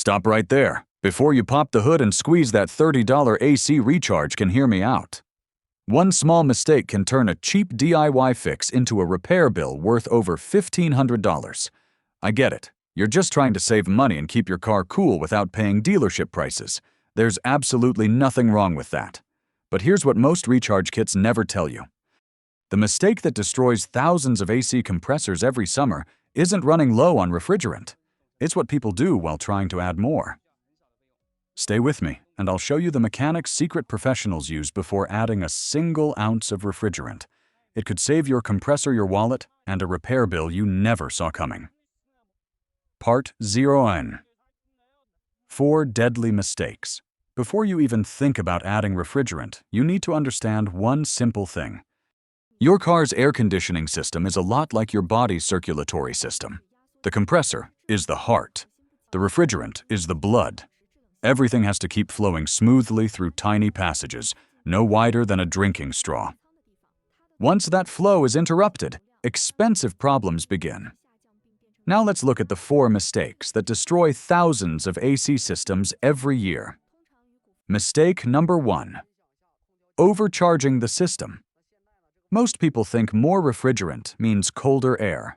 Stop right there. Before you pop the hood and squeeze that $30 AC recharge, can hear me out. One small mistake can turn a cheap DIY fix into a repair bill worth over $1,500. I get it. You're just trying to save money and keep your car cool without paying dealership prices. There's absolutely nothing wrong with that. But here's what most recharge kits never tell you. The mistake that destroys thousands of AC compressors every summer isn't running low on refrigerant. It's what people do while trying to add more. Stay with me, and I'll show you the mechanics secret professionals use before adding a single ounce of refrigerant. It could save your compressor your wallet and a repair bill you never saw coming. Part 0N. 4 deadly mistakes. Before you even think about adding refrigerant, you need to understand one simple thing. Your car's air conditioning system is a lot like your body's circulatory system. The compressor is the heart. The refrigerant is the blood. Everything has to keep flowing smoothly through tiny passages, no wider than a drinking straw. Once that flow is interrupted, expensive problems begin. Now let's look at the 4 mistakes that destroy thousands of AC systems every year. Mistake number 1. Overcharging the system. Most people think more refrigerant means colder air.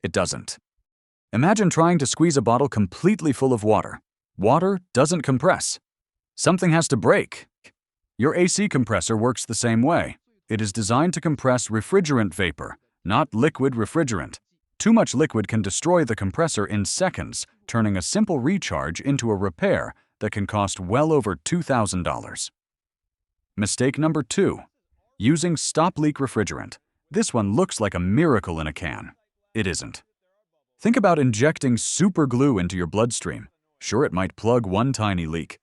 It doesn't. Imagine trying to squeeze a bottle completely full of water. Water doesn't compress. Something has to break. Your AC compressor works the same way. It is designed to compress refrigerant vapor, not liquid refrigerant. Too much liquid can destroy the compressor in seconds, turning a simple recharge into a repair that can cost well over $2,000. Mistake number 2. Using stop-leak refrigerant. This one looks like a miracle in a can. It isn't. Think about injecting super glue into your bloodstream. Sure, it might plug one tiny leak,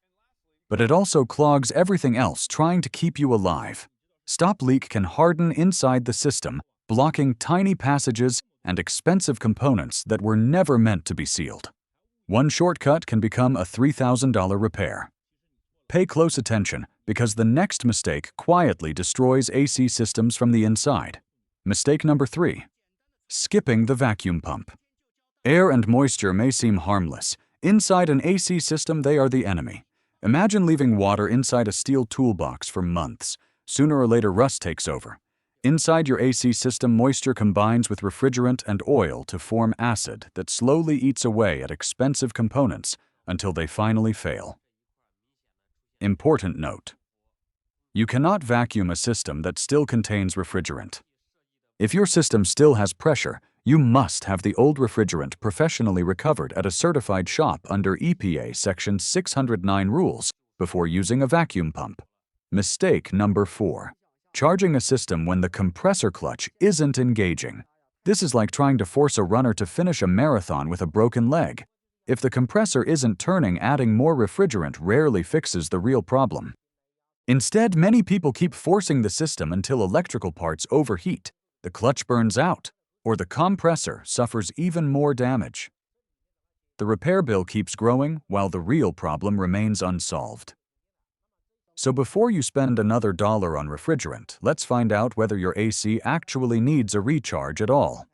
but it also clogs everything else trying to keep you alive. Stop leak can harden inside the system, blocking tiny passages and expensive components that were never meant to be sealed. One shortcut can become a $3,000 repair. Pay close attention because the next mistake quietly destroys AC systems from the inside. Mistake number 3. Skipping the vacuum pump. Air and moisture may seem harmless. Inside an AC system, they are the enemy. Imagine leaving water inside a steel toolbox for months. Sooner or later, rust takes over. Inside your AC system, moisture combines with refrigerant and oil to form acid that slowly eats away at expensive components until they finally fail. Important note: you cannot vacuum a system that still contains refrigerant. If your system still has pressure, you must have the old refrigerant professionally recovered at a certified shop under EPA Section 609 rules before using a vacuum pump. Mistake number 4. Charging a system when the compressor clutch isn't engaging. This is like trying to force a runner to finish a marathon with a broken leg. If the compressor isn't turning, adding more refrigerant rarely fixes the real problem. Instead, many people keep forcing the system until electrical parts overheat, the clutch burns out, or the compressor suffers even more damage. The repair bill keeps growing while the real problem remains unsolved. So before you spend another $1 on refrigerant, let's find out whether your AC actually needs a recharge at all.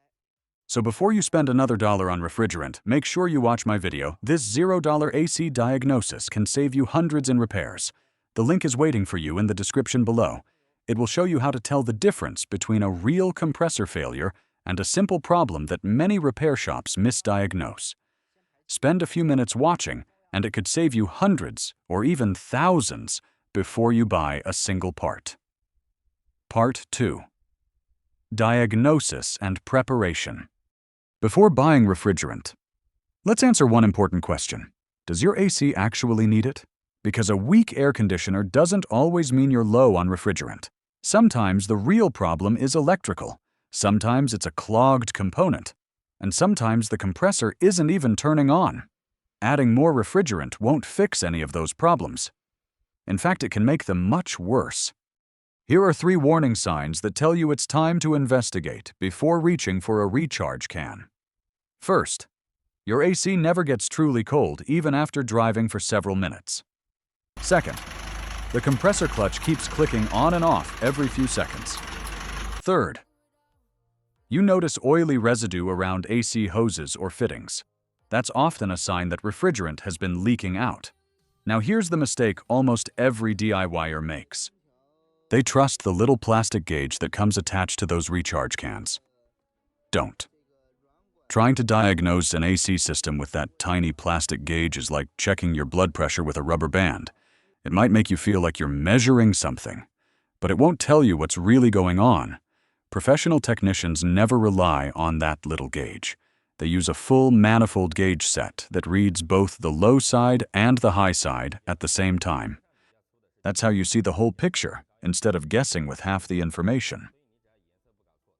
So before you spend another $1 on refrigerant, make sure you watch my video. This $0 AC diagnosis can save you hundreds in repairs. The link is waiting for you in the description below. It will show you how to tell the difference between a real compressor failure and a simple problem that many repair shops misdiagnose. Spend a few minutes watching, and it could save you hundreds or even thousands before you buy a single part. Part 2. Diagnosis and preparation. Before buying refrigerant, let's answer one important question. Does your AC actually need it? Because a weak air conditioner doesn't always mean you're low on refrigerant. Sometimes the real problem is electrical. Sometimes it's a clogged component. And sometimes the compressor isn't even turning on. Adding more refrigerant won't fix any of those problems. In fact, it can make them much worse. Here are 3 warning signs that tell you it's time to investigate before reaching for a recharge can. First, your AC never gets truly cold even after driving for several minutes. Second, the compressor clutch keeps clicking on and off every few seconds. Third, you notice oily residue around AC hoses or fittings. That's often a sign that refrigerant has been leaking out. Now here's the mistake almost every DIYer makes. They trust the little plastic gauge that comes attached to those recharge cans. Don't. Trying to diagnose an AC system with that tiny plastic gauge is like checking your blood pressure with a rubber band. It might make you feel like you're measuring something, but it won't tell you what's really going on. Professional technicians never rely on that little gauge. They use a full manifold gauge set that reads both the low side and the high side at the same time. That's how you see the whole picture, instead of guessing with half the information.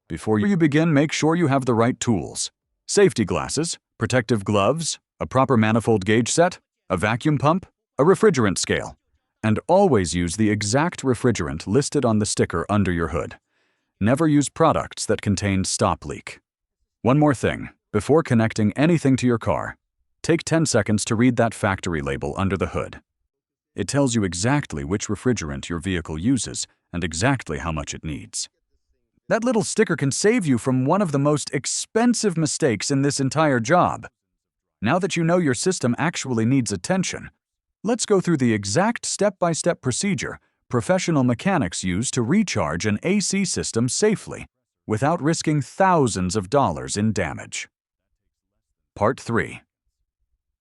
Before you begin, make sure you have the right tools. Safety glasses, protective gloves, a proper manifold gauge set, a vacuum pump, a refrigerant scale, and always use the exact refrigerant listed on the sticker under your hood. Never use products that contain stop leak. One more thing, before connecting anything to your car, take 10 seconds to read that factory label under the hood. It tells you exactly which refrigerant your vehicle uses and exactly how much it needs. That little sticker can save you from one of the most expensive mistakes in this entire job. Now that you know your system actually needs attention, let's go through the exact step-by-step procedure professional mechanics use to recharge an AC system safely without risking thousands of dollars in damage. Part 3.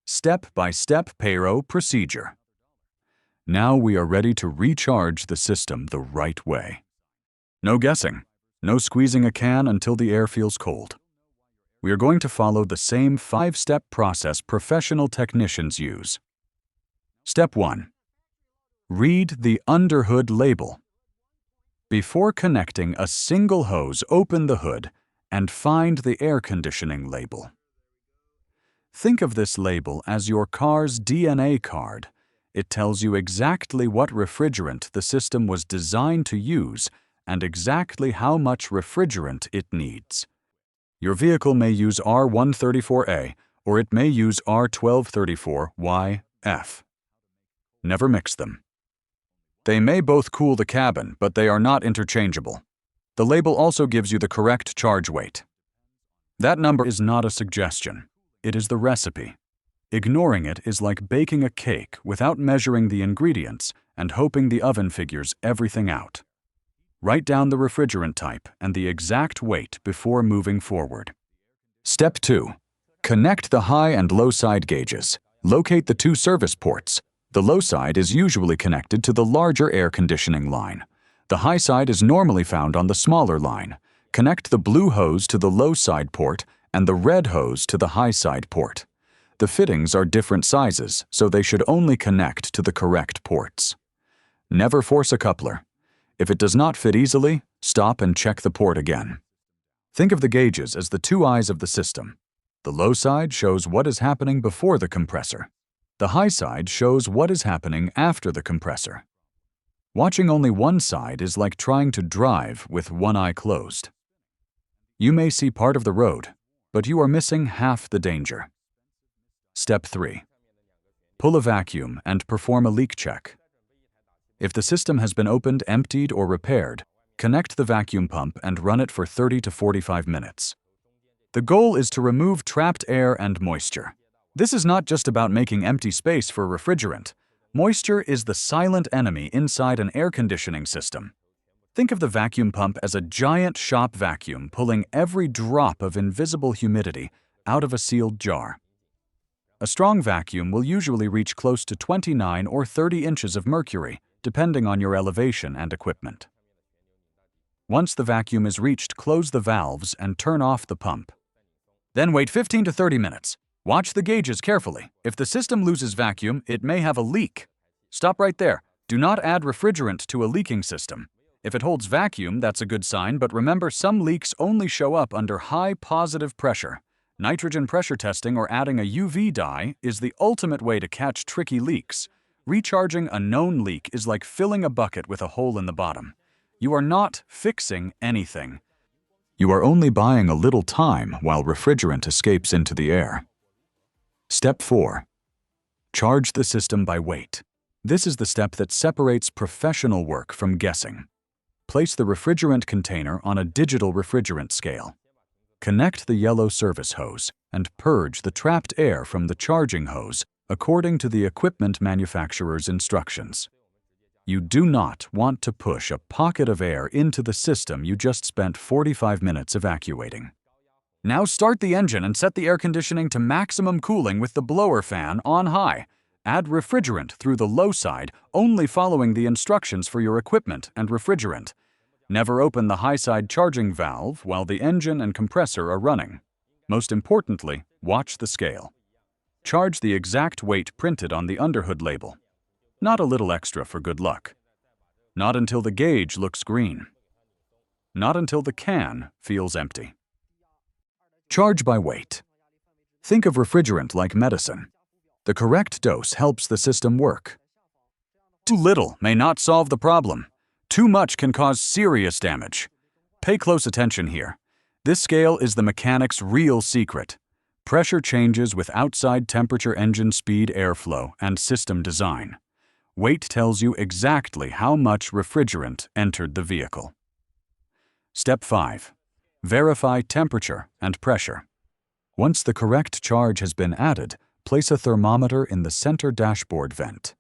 Step-by-step Pero procedure. Now we are ready to recharge the system the right way. No guessing. No squeezing a can until the air feels cold. We are going to follow the same 5-step process professional technicians use. Step 1. Read the underhood label. Before connecting a single hose, open the hood and find the air conditioning label. Think of this label as your car's DNA card. It tells you exactly what refrigerant the system was designed to use and exactly how much refrigerant it needs. Your vehicle may use R134A or it may use R1234YF. Never mix them. They may both cool the cabin, but they are not interchangeable. The label also gives you the correct charge weight. That number is not a suggestion. It is the recipe. Ignoring it is like baking a cake without measuring the ingredients and hoping the oven figures everything out. Write down the refrigerant type and the exact weight before moving forward. Step 2. Connect the high and low side gauges. Locate the 2 service ports. The low side is usually connected to the larger air conditioning line. The high side is normally found on the smaller line. Connect the blue hose to the low side port and the red hose to the high side port. The fittings are different sizes, so they should only connect to the correct ports. Never force a coupler. If it does not fit easily, stop and check the port again. Think of the gauges as the 2 eyes of the system. The low side shows what is happening before the compressor. The high side shows what is happening after the compressor. Watching only one side is like trying to drive with one eye closed. You may see part of the road, but you are missing half the danger. Step 3. Pull a vacuum and perform a leak check. If the system has been opened, emptied, or repaired, connect the vacuum pump and run it for 30 to 45 minutes. The goal is to remove trapped air and moisture. This is not just about making empty space for refrigerant. Moisture is the silent enemy inside an air conditioning system. Think of the vacuum pump as a giant shop vacuum pulling every drop of invisible humidity out of a sealed jar. A strong vacuum will usually reach close to 29 or 30 inches of mercury, depending on your elevation and equipment. Once the vacuum is reached, close the valves and turn off the pump. Then wait 15 to 30 minutes. Watch the gauges carefully. If the system loses vacuum, it may have a leak. Stop right there. Do not add refrigerant to a leaking system. If it holds vacuum, that's a good sign, but remember, some leaks only show up under high positive pressure. Nitrogen pressure testing or adding a UV dye is the ultimate way to catch tricky leaks. Recharging a known leak is like filling a bucket with a hole in the bottom. You are not fixing anything. You are only buying a little time while refrigerant escapes into the air. Step 4. Charge the system by weight. This is the step that separates professional work from guessing. Place the refrigerant container on a digital refrigerant scale. Connect the yellow service hose and purge the trapped air from the charging hose according to the equipment manufacturer's instructions. You do not want to push a pocket of air into the system you just spent 45 minutes evacuating. Now start the engine and set the air conditioning to maximum cooling with the blower fan on high. Add refrigerant through the low side, only following the instructions for your equipment and refrigerant. Never open the high side charging valve while the engine and compressor are running. Most importantly, watch the scale. Charge the exact weight printed on the underhood label. Not a little extra for good luck. Not until the gauge looks green. Not until the can feels empty. Charge by weight. Think of refrigerant like medicine. The correct dose helps the system work. Too little may not solve the problem. Too much can cause serious damage. Pay close attention here. This scale is the mechanic's real secret. Pressure changes with outside temperature, engine speed, airflow, and system design. Weight tells you exactly how much refrigerant entered the vehicle. Step 5. Verify temperature and pressure. Once the correct charge has been added, place a thermometer in the center dashboard vent.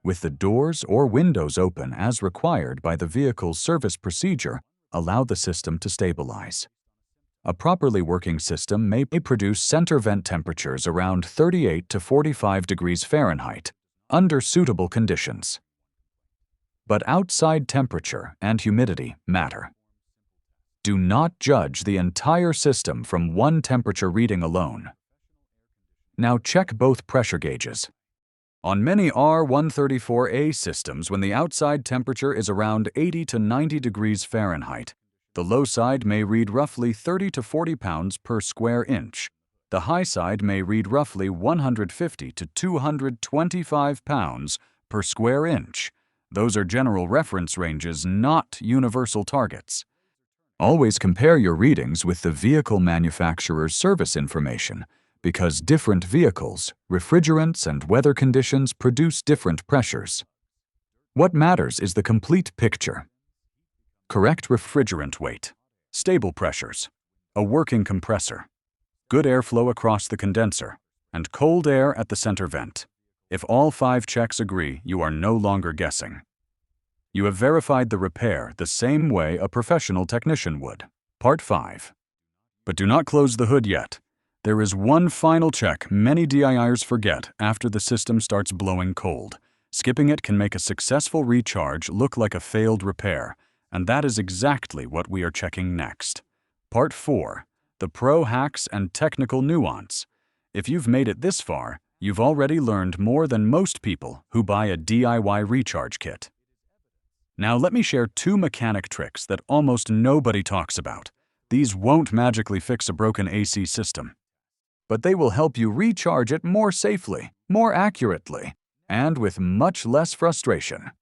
With the doors or windows open as required by the vehicle's service procedure, allow the system to stabilize. A properly working system may produce center vent temperatures around 38 to 45 degrees Fahrenheit under suitable conditions. But outside temperature and humidity matter. Do not judge the entire system from one temperature reading alone. Now check both pressure gauges. On many R134A systems, when the outside temperature is around 80 to 90 degrees Fahrenheit, the low side may read roughly 30 to 40 pounds per square inch. The high side may read roughly 150 to 225 pounds per square inch. Those are general reference ranges, not universal targets. Always compare your readings with the vehicle manufacturer's service information, because different vehicles, refrigerants, and weather conditions produce different pressures. What matters is the complete picture. Correct refrigerant weight, stable pressures, a working compressor, good airflow across the condenser, and cold air at the center vent. If all 5 checks agree, you are no longer guessing. You have verified the repair the same way a professional technician would. Part 5. But do not close the hood yet. There is one final check many DIYers forget after the system starts blowing cold. Skipping it can make a successful recharge look like a failed repair, and that is exactly what we are checking next. Part 4. The Pro Hacks and Technical Nuance. If you've made it this far, you've already learned more than most people who buy a DIY recharge kit. Now let me share 2 mechanic tricks that almost nobody talks about. These won't magically fix a broken AC system, but they will help you recharge it more safely, more accurately, and with much less frustration.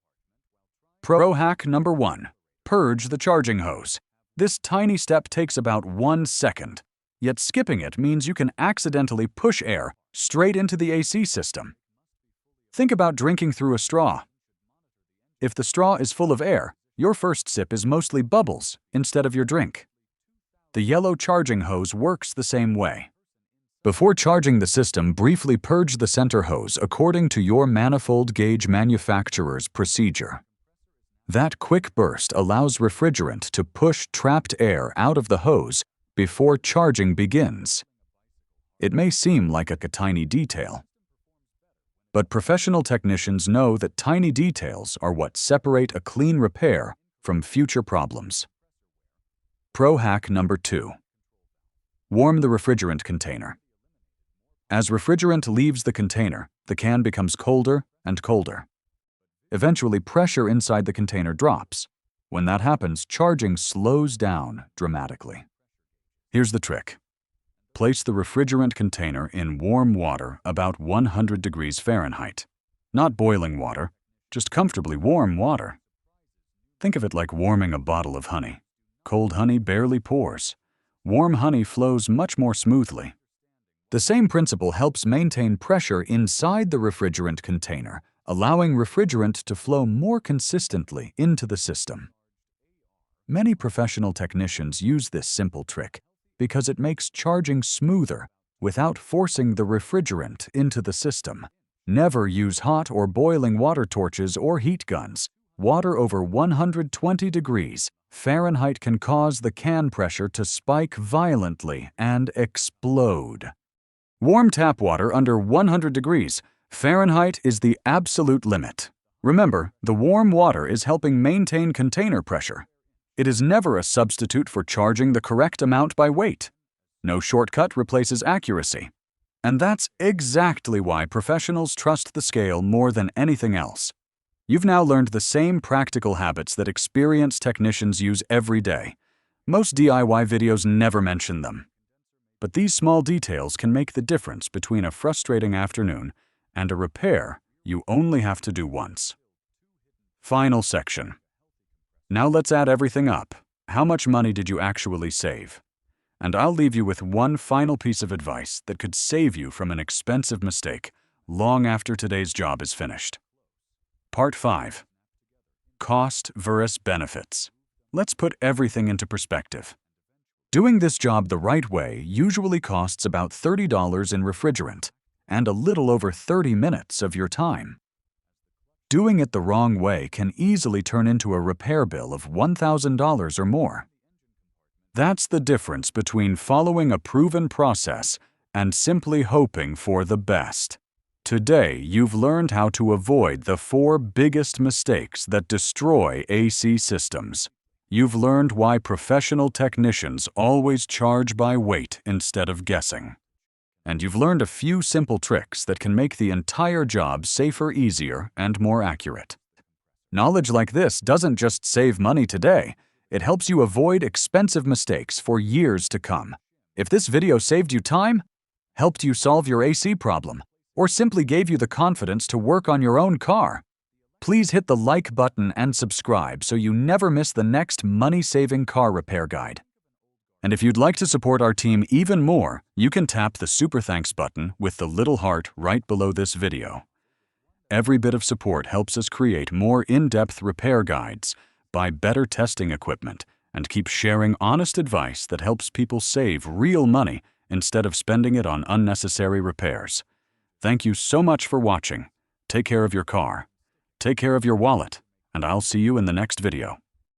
Pro hack number 1. Purge the charging hose. This tiny step takes about 1 second, yet skipping it means you can accidentally push air straight into the AC system. Think about drinking through a straw. If the straw is full of air, your first sip is mostly bubbles instead of your drink. The yellow charging hose works the same way. Before charging the system, briefly purge the center hose according to your manifold gauge manufacturer's procedure. That quick burst allows refrigerant to push trapped air out of the hose before charging begins. It may seem like a tiny detail, but professional technicians know that tiny details are what separate a clean repair from future problems. Pro hack number 2. Warm the refrigerant container. As refrigerant leaves the container, the can becomes colder and colder. Eventually, pressure inside the container drops. When that happens, charging slows down dramatically. Here's the trick. Place the refrigerant container in warm water about 100 degrees Fahrenheit. Not boiling water, just comfortably warm water. Think of it like warming a bottle of honey. Cold honey barely pours. Warm honey flows much more smoothly. The same principle helps maintain pressure inside the refrigerant container, allowing refrigerant to flow more consistently into the system. Many professional technicians use this simple trick, because it makes charging smoother without forcing the refrigerant into the system. Never use hot or boiling water torches or heat guns. Water over 120 degrees Fahrenheit can cause the can pressure to spike violently and explode. Warm tap water under 100 degrees Fahrenheit is the absolute limit. Remember, the warm water is helping maintain container pressure. It is never a substitute for charging the correct amount by weight. No shortcut replaces accuracy. And that's exactly why professionals trust the scale more than anything else. You've now learned the same practical habits that experienced technicians use every day. Most DIY videos never mention them. But these small details can make the difference between a frustrating afternoon and a repair you only have to do once. Final section. Now let's add everything up. How much money did you actually save? And I'll leave you with one final piece of advice that could save you from an expensive mistake long after today's job is finished. Part 5. Cost versus benefits. Let's put everything into perspective. Doing this job the right way usually costs about $30 in refrigerant and a little over 30 minutes of your time. Doing it the wrong way can easily turn into a repair bill of $1,000 or more. That's the difference between following a proven process and simply hoping for the best. Today, you've learned how to avoid the 4 biggest mistakes that destroy AC systems. You've learned why professional technicians always charge by weight instead of guessing. And you've learned a few simple tricks that can make the entire job safer, easier, and more accurate. Knowledge like this doesn't just save money today, it helps you avoid expensive mistakes for years to come. If this video saved you time, helped you solve your AC problem, or simply gave you the confidence to work on your own car, please hit the like button and subscribe so you never miss the next money-saving car repair guide. And if you'd like to support our team even more, you can tap the Super Thanks button with the little heart right below this video. Every bit of support helps us create more in-depth repair guides, buy better testing equipment, and keep sharing honest advice that helps people save real money instead of spending it on unnecessary repairs. Thank you so much for watching. Take care of your car. Take care of your wallet, and I'll see you in the next video.